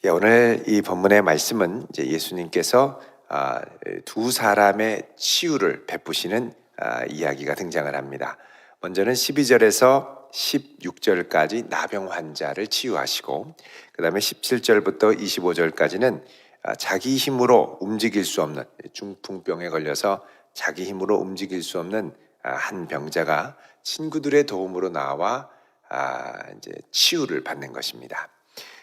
예, 오늘 이 본문의 말씀은 이제 예수님께서 두 사람의 치유를 베푸시는 이야기가 등장을 합니다. 먼저는 12절에서 16절까지 나병 환자를 치유하시고, 그 다음에 17절부터 25절까지는 자기 힘으로 움직일 수 없는, 중풍병에 걸려서 자기 힘으로 움직일 수 없는 한 병자가 친구들의 도움으로 나와 이제 치유를 받는 것입니다.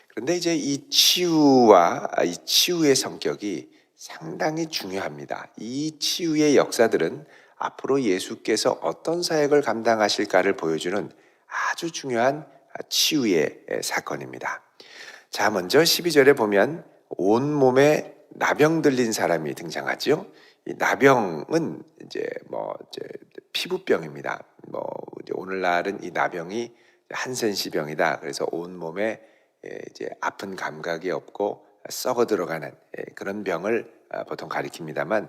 그런데 이제 이 치유와 이 치유의 성격이 상당히 중요합니다. 이 치유의 역사들은 앞으로 예수께서 어떤 사역을 감당하실까를 보여주는 아주 중요한 치유의 사건입니다. 자, 먼저 12절에 보면 온몸에 나병 들린 사람이 등장하죠. 이 나병은 이제 피부병입니다. 이제 오늘날은 이 나병이 한센시병이다. 그래서 온몸에 이제 아픈 감각이 없고 썩어 들어가는 그런 병을 보통 가리킵니다만,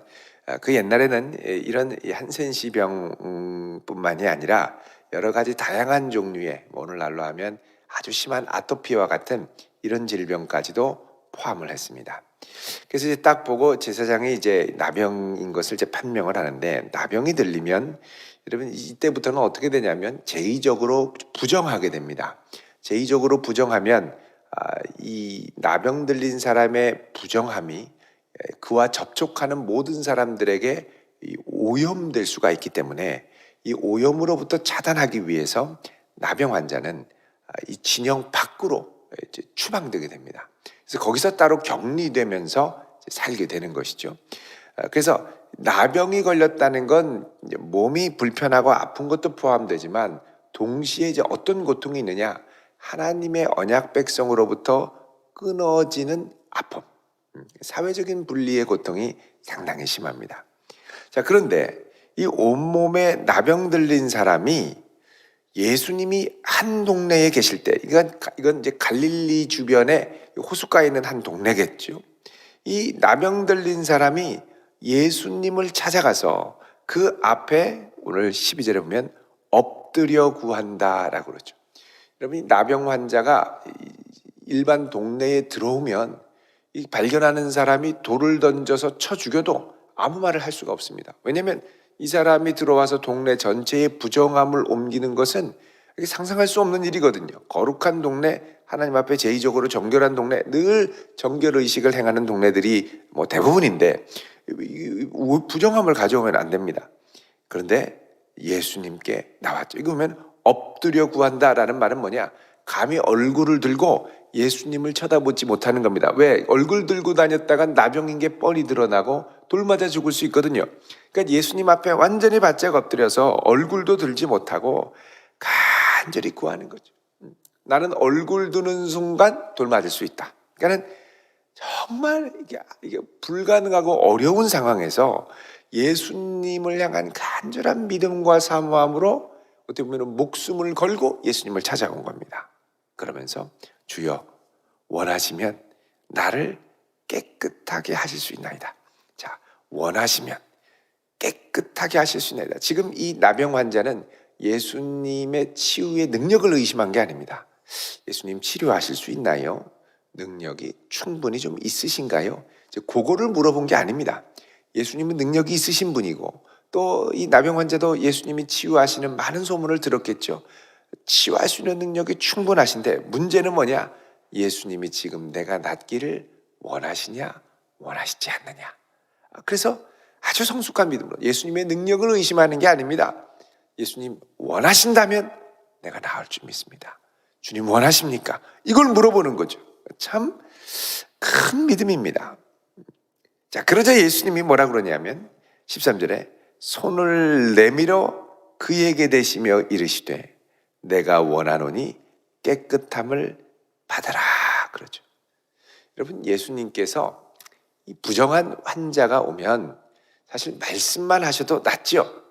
그 옛날에는 이런 한센시병뿐만이 아니라 여러 가지 다양한 종류의, 오늘날로 하면 아주 심한 아토피와 같은 이런 질병까지도 포함을 했습니다. 그래서 이제 딱 보고 제사장이 이제 나병인 것을 이제 판명을 하는데, 나병이 들리면 여러분 이때부터는 어떻게 되냐면 제의적으로 부정하게 됩니다. 제의적으로 부정하면 이 나병 들린 사람의 부정함이 그와 접촉하는 모든 사람들에게 오염될 수가 있기 때문에, 이 오염으로부터 차단하기 위해서 나병 환자는 이 진영 밖으로 이제 추방되게 됩니다. 그래서 거기서 따로 격리되면서 살게 되는 것이죠. 그래서 나병이 걸렸다는 건 몸이 불편하고 아픈 것도 포함되지만, 동시에 이제 어떤 고통이 있느냐, 하나님의 언약 백성으로부터 끊어지는 아픔, 사회적인 분리의 고통이 상당히 심합니다. 자, 그런데 이 온몸에 나병 들린 사람이 예수님이 한 동네에 계실 때, 이건 이제 갈릴리 주변에 호숫가에 있는 한 동네겠죠. 이 나병 들린 사람이 예수님을 찾아가서 그 앞에 오늘 12절에 보면 엎드려 구한다라고 그러죠. 여러분, 이 나병 환자가 일반 동네에 들어오면 이 발견하는 사람이 돌을 던져서 쳐 죽여도 아무 말을 할 수가 없습니다. 왜냐하면 이 사람이 들어와서 동네 전체의 부정함을 옮기는 것은 상상할 수 없는 일이거든요. 거룩한 동네, 하나님 앞에 제의적으로 정결한 동네, 늘 정결의식을 행하는 동네들이 대부분인데 부정함을 가져오면 안 됩니다. 그런데 예수님께 나왔죠. 이거 보면 엎드려 구한다라는 말은 뭐냐? 감히 얼굴을 들고 예수님을 쳐다보지 못하는 겁니다. 왜? 얼굴 들고 다녔다가 나병인 게 뻔히 드러나고 돌 맞아 죽을 수 있거든요. 그러니까 예수님 앞에 완전히 바짝 엎드려서 얼굴도 들지 못하고 간절히 구하는 거죠. 나는 얼굴 드는 순간 돌 맞을 수 있다. 그러니까는 정말 이게 불가능하고 어려운 상황에서 예수님을 향한 간절한 믿음과 사모함으로 어떻게 보면 목숨을 걸고 예수님을 찾아온 겁니다. 그러면서 주여, 원하시면 나를 깨끗하게 하실 수 있나이다. 자, 원하시면 깨끗하게 하실 수 있나이다. 지금 이 나병 환자는 예수님의 치유의 능력을 의심한 게 아닙니다. 예수님 치료하실 수 있나요? 능력이 충분히 좀 있으신가요? 그거를 물어본 게 아닙니다. 예수님은 능력이 있으신 분이고, 또 이 나병 환자도 예수님이 치유하시는 많은 소문을 들었겠죠. 치유할 수 있는 능력이 충분하신데, 문제는 뭐냐? 예수님이 지금 내가 낫기를 원하시냐, 원하시지 않느냐. 그래서 아주 성숙한 믿음으로 예수님의 능력을 의심하는 게 아닙니다. 예수님 원하신다면 내가 나을 줄 믿습니다. 주님 원하십니까? 이걸 물어보는 거죠. 참 큰 믿음입니다. 자, 그러자 예수님이 뭐라 그러냐면 13절에 손을 내밀어 그에게 대시며 이르시되 내가 원하노니 깨끗함을 받아라 그러죠. 여러분, 예수님께서 이 부정한 환자가 오면 사실 말씀만 하셔도 낫죠.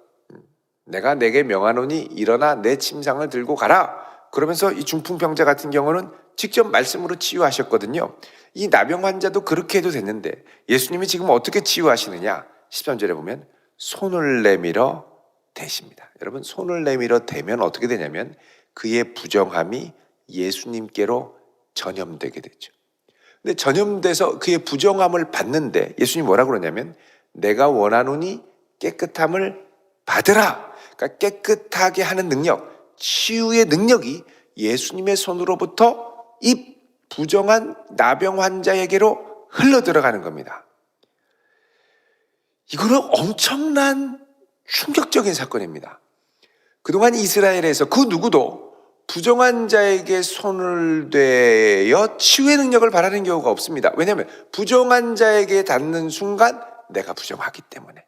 내가 내게 명하노니 일어나 내 침상을 들고 가라. 그러면서 이 중풍병자 같은 경우는 직접 말씀으로 치유하셨거든요. 이 나병 환자도 그렇게 해도 됐는데 예수님이 지금 어떻게 치유하시느냐? 13절에 보면 손을 내밀어 대십니다. 여러분, 손을 내밀어 대면 어떻게 되냐면 그의 부정함이 예수님께로 전염되게 되죠. 근데 전염돼서 그의 부정함을 받는데 예수님이 뭐라 그러냐면 내가 원하노니 깨끗함을 받으라. 그러니까 깨끗하게 하는 능력, 치유의 능력이 예수님의 손으로부터 이 부정한 나병 환자에게로 흘러 들어가는 겁니다. 이거는 엄청난 충격적인 사건입니다. 그동안 이스라엘에서 그 누구도 부정한 자에게 손을 대어 치유의 능력을 바라는 경우가 없습니다. 왜냐하면 부정한 자에게 닿는 순간 내가 부정하기 때문에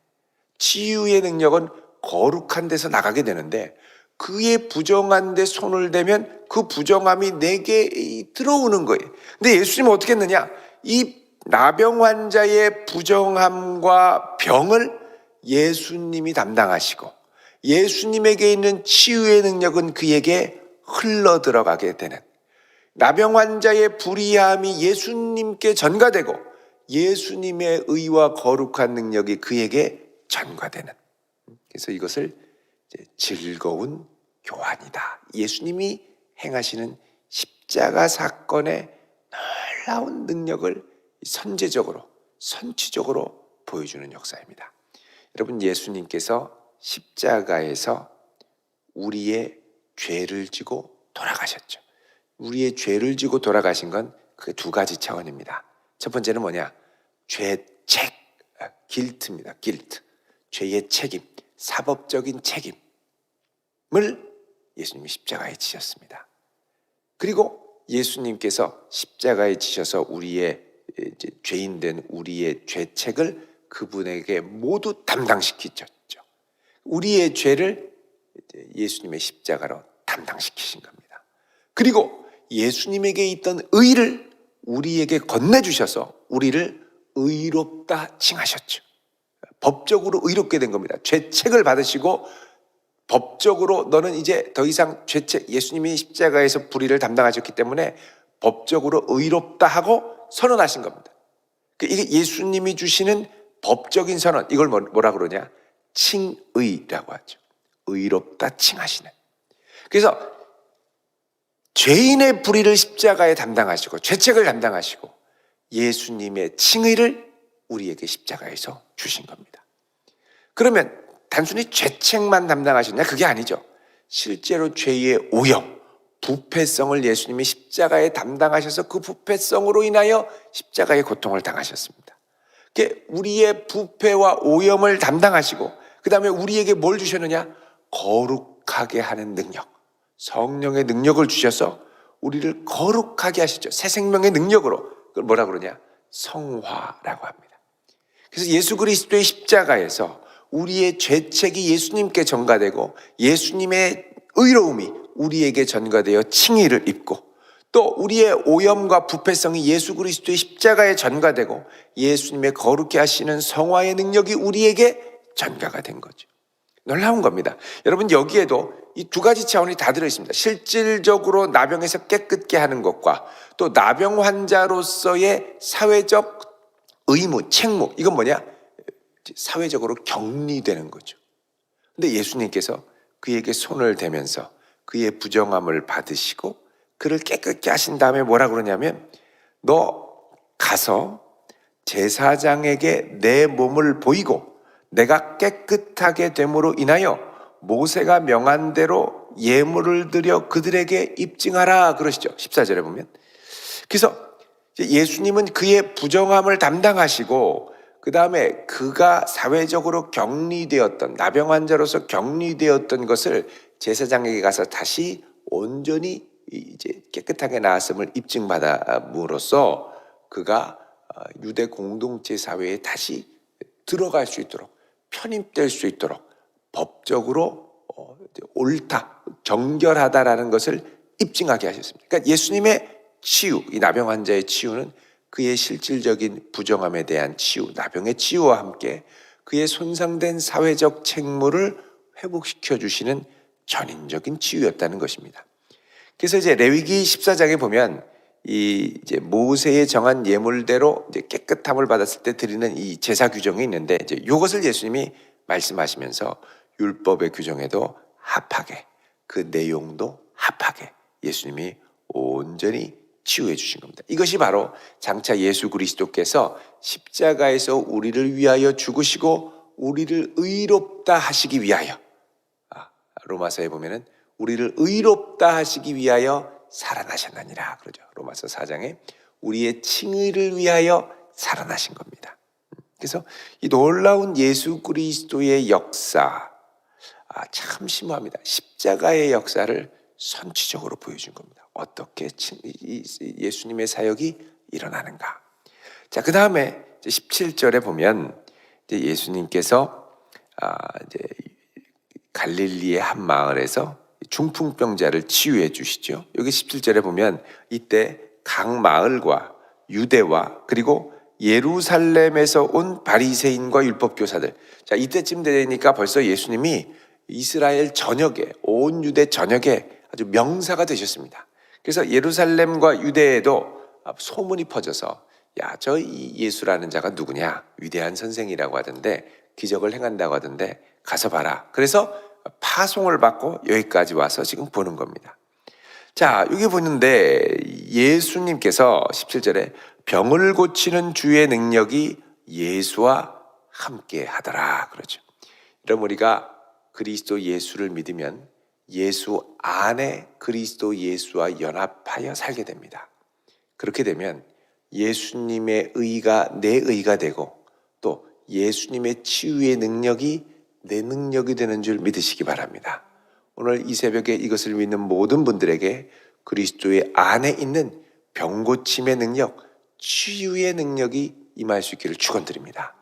치유의 능력은 거룩한 데서 나가게 되는데 그의 부정한 데 손을 대면 그 부정함이 내게 들어오는 거예요. 근데 예수님은 어떻게 했느냐? 이 나병 환자의 부정함과 병을 예수님이 담당하시고 예수님에게 있는 치유의 능력은 그에게 흘러 들어가게 되는, 나병 환자의 불의함이 예수님께 전가되고 예수님의 의와 거룩한 능력이 그에게 전가되는, 그래서 이것을 즐거운 교환이다. 예수님이 행하시는 십자가 사건의 놀라운 능력을 선제적으로 선취적으로 보여주는 역사입니다. 여러분, 예수님께서 십자가에서 우리의 죄를 지고 돌아가셨죠. 우리의 죄를 지고 돌아가신 건 그 두 가지 차원입니다. 첫 번째는 뭐냐? 죄책, 길트입니다. 길트. 죄의 책임, 사법적인 책임을 예수님이 십자가에 지셨습니다. 그리고 예수님께서 십자가에 지셔서 우리의 죄인된 우리의 죄책을 그분에게 모두 담당시키셨죠. 우리의 죄를 예수님의 십자가로 담당시키신 겁니다. 그리고 예수님에게 있던 의를 우리에게 건네주셔서 우리를 의롭다 칭하셨죠. 법적으로 의롭게 된 겁니다. 죄책을 받으시고 법적으로 너는 이제 더 이상 죄책, 예수님이 십자가에서 불의를 담당하셨기 때문에 법적으로 의롭다 하고 선언하신 겁니다. 이게 예수님이 주시는 법적인 선언, 이걸 뭐라 그러냐? 칭의라고 하죠. 의롭다 칭하시는. 그래서 죄인의 불의를 십자가에 담당하시고 죄책을 담당하시고 예수님의 칭의를 우리에게 십자가에서 주신 겁니다. 그러면 단순히 죄책만 담당하셨냐? 그게 아니죠. 실제로 죄의 오염, 부패성을 예수님이 십자가에 담당하셔서 그 부패성으로 인하여 십자가의 고통을 당하셨습니다. 우리의 부패와 오염을 담당하시고 그 다음에 우리에게 뭘 주셨느냐? 거룩하게 하는 능력, 성령의 능력을 주셔서 우리를 거룩하게 하시죠. 새 생명의 능력으로. 그걸 뭐라 그러냐? 성화라고 합니다. 그래서 예수 그리스도의 십자가에서 우리의 죄책이 예수님께 전가되고 예수님의 의로움이 우리에게 전가되어 칭의를 입고 또 우리의 오염과 부패성이 예수 그리스도의 십자가에 전가되고 예수님의 거룩히 하시는 성화의 능력이 우리에게 전가가 된 거죠. 놀라운 겁니다. 여러분, 여기에도 이 두 가지 차원이 다 들어있습니다. 실질적으로 나병에서 깨끗게 하는 것과 또 나병 환자로서의 사회적 의무, 책무, 이건 뭐냐? 사회적으로 격리되는 거죠. 근데 예수님께서 그에게 손을 대면서 그의 부정함을 받으시고 그를 깨끗게 하신 다음에 뭐라 그러냐면 너 가서 제사장에게 내 몸을 보이고 내가 깨끗하게 됨으로 인하여 모세가 명한 대로 예물을 드려 그들에게 입증하라 그러시죠. 14절에 보면. 그래서 예수님은 그의 부정함을 담당하시고 그 다음에 그가 사회적으로 격리되었던, 나병 환자로서 격리되었던 것을 제사장에게 가서 다시 온전히 이제 깨끗하게 나았음을 입증받음으로써 그가 유대 공동체 사회에 다시 들어갈 수 있도록, 편입될 수 있도록 법적으로 옳다, 정결하다라는 것을 입증하게 하셨습니다. 그러니까 예수님의 치유, 이 나병 환자의 치유는 그의 실질적인 부정함에 대한 치유, 나병의 치유와 함께 그의 손상된 사회적 책무를 회복시켜 주시는 전인적인 치유였다는 것입니다. 그래서 이제 레위기 14장에 보면 이제 모세의 정한 예물대로 이제 깨끗함을 받았을 때 드리는 이 제사 규정이 있는데 이제 이것을 예수님이 말씀하시면서 율법의 규정에도 합하게, 그 내용도 합하게 예수님이 온전히 치유해 주신 겁니다. 이것이 바로 장차 예수 그리스도께서 십자가에서 우리를 위하여 죽으시고 우리를 의롭다 하시기 위하여, 로마서에 보면은 우리를 의롭다 하시기 위하여 살아나셨느니라 그러죠. 로마서 4장에 우리의 칭의를 위하여 살아나신 겁니다. 그래서 이 놀라운 예수 그리스도의 역사, 참 심오합니다. 십자가의 역사를 선취적으로 보여준 겁니다. 어떻게 예수님의 사역이 일어나는가. 자, 그 다음에 17절에 보면 이제 예수님께서 이제 갈릴리의 한 마을에서 중풍병자를 치유해 주시죠. 여기 17절에 보면 이때 각 마을과 유대와 그리고 예루살렘에서 온 바리새인과 율법교사들. 자, 이때쯤 되니까 벌써 예수님이 이스라엘 전역에, 온 유대 전역에 아주 명사가 되셨습니다. 그래서 예루살렘과 유대에도 소문이 퍼져서, 야, 저 예수라는 자가 누구냐? 위대한 선생이라고 하던데, 기적을 행한다고 하던데 가서 봐라. 그래서 파송을 받고 여기까지 와서 지금 보는 겁니다. 자, 여기 보는데 예수님께서 17절에 병을 고치는 주의 능력이 예수와 함께 하더라 그러죠. 그럼 우리가 그리스도 예수를 믿으면 예수 안에 그리스도 예수와 연합하여 살게 됩니다. 그렇게 되면 예수님의 의가 내 의가 되고 또 예수님의 치유의 능력이 내 능력이 되는 줄 믿으시기 바랍니다. 오늘 이 새벽에 이것을 믿는 모든 분들에게 그리스도의 안에 있는 병고침의 능력, 치유의 능력이 임할 수 있기를 축원드립니다.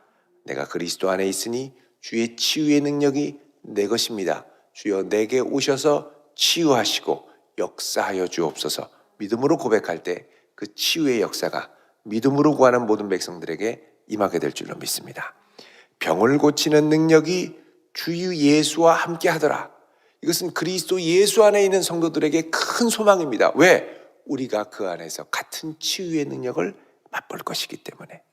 내가 그리스도 안에 있으니 주의 치유의 능력이 내 것입니다. 주여 내게 오셔서 치유하시고 역사하여 주옵소서. 믿음으로 고백할 때 그 치유의 역사가 믿음으로 구하는 모든 백성들에게 임하게 될 줄로 믿습니다. 병을 고치는 능력이 주 예수와 함께 하더라. 이것은 그리스도 예수 안에 있는 성도들에게 큰 소망입니다. 왜? 우리가 그 안에서 같은 치유의 능력을 맛볼 것이기 때문에.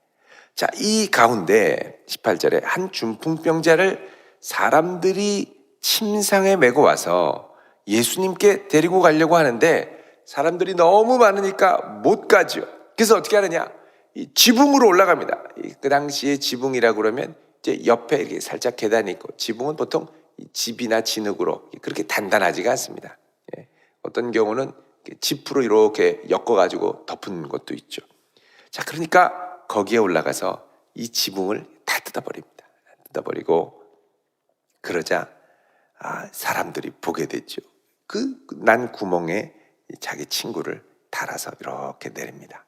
자, 이 가운데 18절에 한 중풍병자를 사람들이 침상에 메고 와서 예수님께 데리고 가려고 하는데 사람들이 너무 많으니까 못 가죠. 그래서 어떻게 하느냐? 이 지붕으로 올라갑니다. 그 당시에 지붕이라고 그러면 이제 옆에 이렇게 살짝 계단이 있고, 지붕은 보통 집이나 진흙으로 그렇게 단단하지가 않습니다. 어떤 경우는 지프로 이렇게 엮어가지고 덮은 것도 있죠. 자, 그러니까 거기에 올라가서 이 지붕을 다 뜯어버립니다. 뜯어버리고 그러자 사람들이 보게 됐죠. 그 난 구멍에 자기 친구를 달아서 이렇게 내립니다.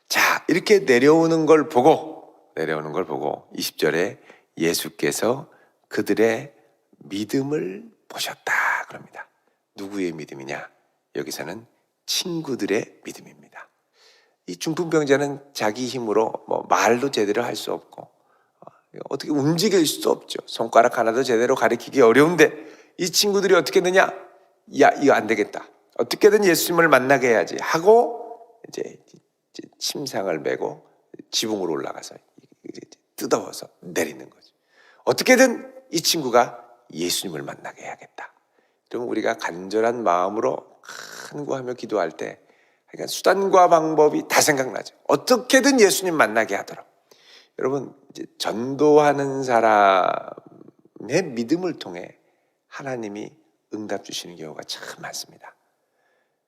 자, 이렇게 내려오는 걸 보고 20절에 예수께서 그들의 믿음을 보셨다 그럽니다. 누구의 믿음이냐? 여기서는 친구들의 믿음입니다. 이 중풍병자는 자기 힘으로 말도 제대로 할 수 없고 어떻게 움직일 수도 없죠. 손가락 하나도 제대로 가리키기 어려운데 이 친구들이 어떻게 했느냐? 야, 이거 안 되겠다. 어떻게든 예수님을 만나게 해야지 하고 이제 침상을 메고 지붕으로 올라가서 뜯어서 내리는 거죠. 어떻게든 이 친구가 예수님을 만나게 해야겠다. 그러면 우리가 간절한 마음으로 간구하며 기도할 때 그러니까 수단과 방법이 다 생각나죠. 어떻게든 예수님 만나게 하도록. 여러분, 이제 전도하는 사람의 믿음을 통해 하나님이 응답 주시는 경우가 참 많습니다.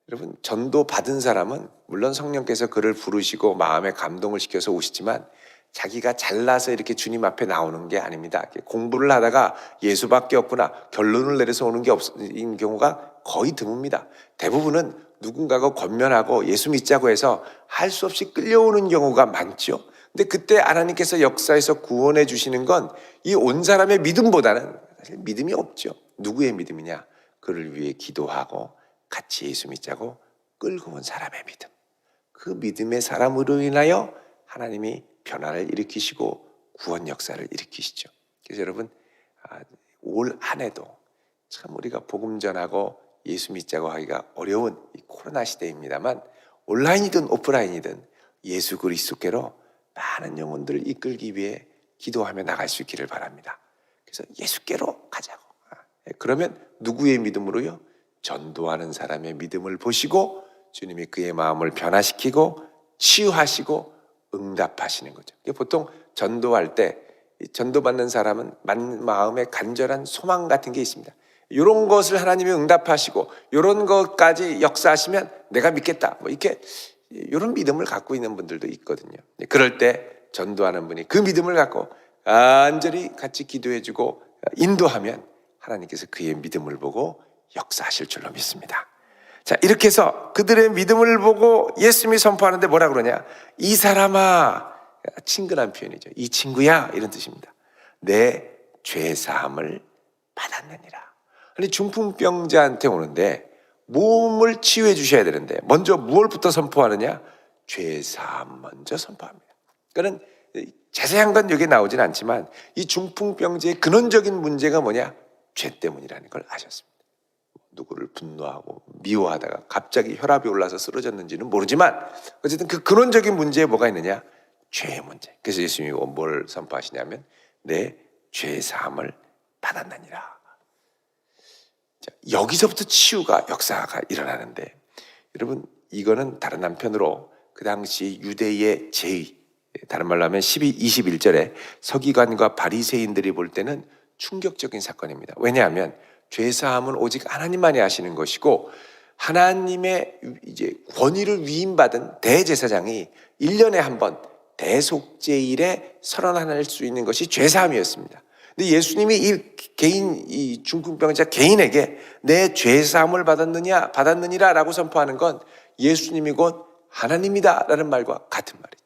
여러분, 전도 받은 사람은 물론 성령께서 그를 부르시고 마음에 감동을 시켜서 오시지만 자기가 잘나서 이렇게 주님 앞에 나오는 게 아닙니다. 공부를 하다가 예수밖에 없구나 결론을 내려서 오는 게 없는 경우가 거의 드뭅니다. 대부분은 누군가가 권면하고 예수 믿자고 해서 할 수 없이 끌려오는 경우가 많죠. 근데 그때 하나님께서 역사에서 구원해 주시는 건 이 온 사람의 믿음보다는 사실 믿음이 없죠. 누구의 믿음이냐? 그를 위해 기도하고 같이 예수 믿자고 끌고 온 사람의 믿음. 그 믿음의 사람으로 인하여 하나님이 변화를 일으키시고 구원 역사를 일으키시죠. 그래서 여러분, 올 한 해도 참 우리가 복음 전하고 예수 믿자고 하기가 어려운 이 코로나 시대입니다만 온라인이든 오프라인이든 예수 그리스도께로 많은 영혼들을 이끌기 위해 기도하며 나갈 수 있기를 바랍니다. 그래서 예수께로 가자고. 그러면 누구의 믿음으로요? 전도하는 사람의 믿음을 보시고 주님이 그의 마음을 변화시키고 치유하시고 응답하시는 거죠. 보통 전도할 때 전도받는 사람은 마음에 간절한 소망 같은 게 있습니다. 이런 것을 하나님이 응답하시고 이런 것까지 역사하시면 내가 믿겠다. 뭐 이렇게 이런 믿음을 갖고 있는 분들도 있거든요. 그럴 때 전도하는 분이 그 믿음을 갖고 간절히 같이 기도해주고 인도하면 하나님께서 그의 믿음을 보고 역사하실 줄로 믿습니다. 자, 이렇게 해서 그들의 믿음을 보고 예수님이 선포하는데 뭐라 그러냐? 이 사람아, 친근한 표현이죠. 이 친구야, 이런 뜻입니다. 내 죄사함을 받았느니라. 아니, 중풍병자한테 오는데 몸을 치유해 주셔야 되는데 먼저 무엇부터 선포하느냐? 죄사함 먼저 선포합니다. 그는 자세한 건 여기에 나오진 않지만 이 중풍병자의 근원적인 문제가 뭐냐? 죄 때문이라는 걸 아셨습니다. 누구를 분노하고 미워하다가 갑자기 혈압이 올라서 쓰러졌는지는 모르지만 어쨌든 그 근원적인 문제에 뭐가 있느냐? 죄의 문제. 그래서 예수님이 뭘 선포하시냐면 내 죄사함을 받았느니라. 자, 여기서부터 치유가 역사가 일어나는데 여러분 이거는 다른 한편으로 그 당시 유대의 제의, 다른 말로 하면 21절에 서기관과 바리새인들이 볼 때는 충격적인 사건입니다. 왜냐하면 죄사함은 오직 하나님만이 하시는 것이고 하나님의 이제 권위를 위임받은 대제사장이 1년에 한 번 대속죄일에 선언할 수 있는 것이 죄사함이었습니다. 근데 예수님이 이 중풍병자 개인에게 내 죄사함을 받았느니라라고 선포하는 건 예수님이 곧 하나님이다라는 말과 같은 말이에요.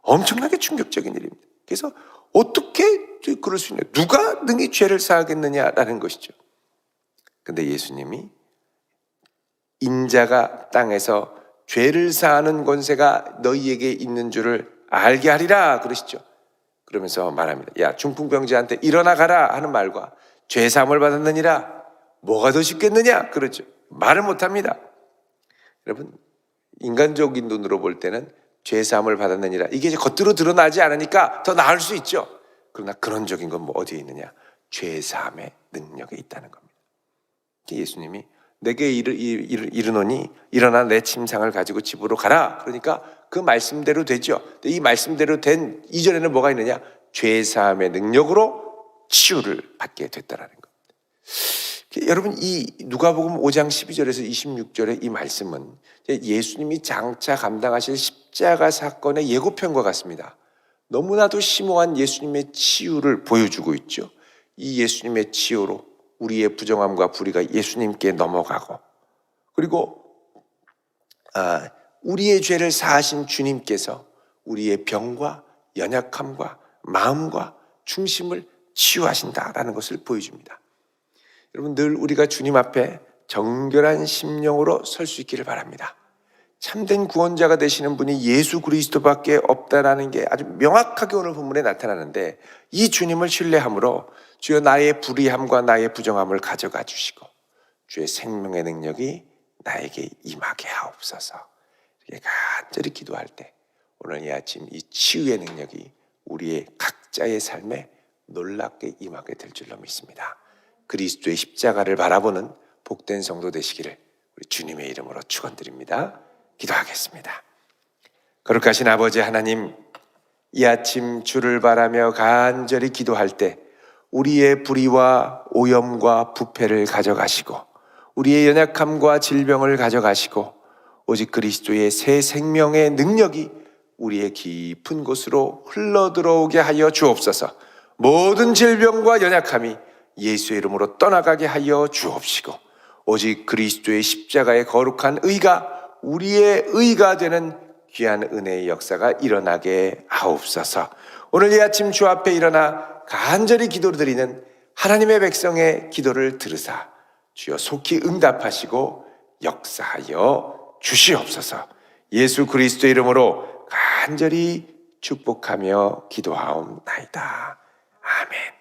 엄청나게 충격적인 일입니다. 그래서 어떻게 그럴 수 있냐? 누가 능히 죄를 사하겠느냐라는 것이죠. 근데 예수님이 인자가 땅에서 죄를 사하는 권세가 너희에게 있는 줄을 알게 하리라 그러시죠. 그러면서 말합니다. 야, 중풍병자한테 일어나 가라 하는 말과 죄사함을 받았느니라 뭐가 더 쉽겠느냐 그러죠. 말을 못합니다. 여러분 인간적인 눈으로 볼 때는 죄사함을 받았느니라 이게 이제 겉으로 드러나지 않으니까 더 나을 수 있죠. 그러나 근원적인 건 뭐 어디에 있느냐? 죄사함의 능력에 있다는 겁니다. 예수님이 내게 이르노니 일어나 내 침상을 가지고 집으로 가라. 그러니까 그 말씀대로 되죠. 이 말씀대로 된 이전에는 뭐가 있느냐? 죄사함의 능력으로 치유를 받게 됐다라는 겁니다. 여러분 이 누가복음 5장 12절에서 26절의 이 말씀은 예수님이 장차 감당하실 십자가 사건의 예고편과 같습니다. 너무나도 심오한 예수님의 치유를 보여주고 있죠. 이 예수님의 치유로 우리의 부정함과 불의가 예수님께 넘어가고 그리고 우리의 죄를 사하신 주님께서 우리의 병과 연약함과 마음과 중심을 치유하신다라는 것을 보여줍니다. 여러분 늘 우리가 주님 앞에 정결한 심령으로 설 수 있기를 바랍니다. 참된 구원자가 되시는 분이 예수 그리스도밖에 없다라는 게 아주 명확하게 오늘 본문에 나타나는데 이 주님을 신뢰함으로 주여 나의 불의함과 나의 부정함을 가져가 주시고 주의 생명의 능력이 나에게 임하게 하옵소서. 이렇게 간절히 기도할 때 오늘 이 아침 이 치유의 능력이 우리의 각자의 삶에 놀랍게 임하게 될 줄로 믿습니다. 그리스도의 십자가를 바라보는 복된 성도 되시기를 우리 주님의 이름으로 축원드립니다. 기도하겠습니다. 거룩하신 아버지 하나님, 이 아침 주를 바라며 간절히 기도할 때 우리의 불의와 오염과 부패를 가져가시고 우리의 연약함과 질병을 가져가시고 오직 그리스도의 새 생명의 능력이 우리의 깊은 곳으로 흘러들어오게 하여 주옵소서. 모든 질병과 연약함이 예수의 이름으로 떠나가게 하여 주옵시고 오직 그리스도의 십자가의 거룩한 의가 우리의 의가 되는 귀한 은혜의 역사가 일어나게 하옵소서. 오늘 이 아침 주 앞에 일어나 간절히 기도를 드리는 하나님의 백성의 기도를 들으사 주여 속히 응답하시고 역사하여 주시옵소서. 예수 그리스도의 이름으로 간절히 축복하며 기도하옵나이다. 아멘.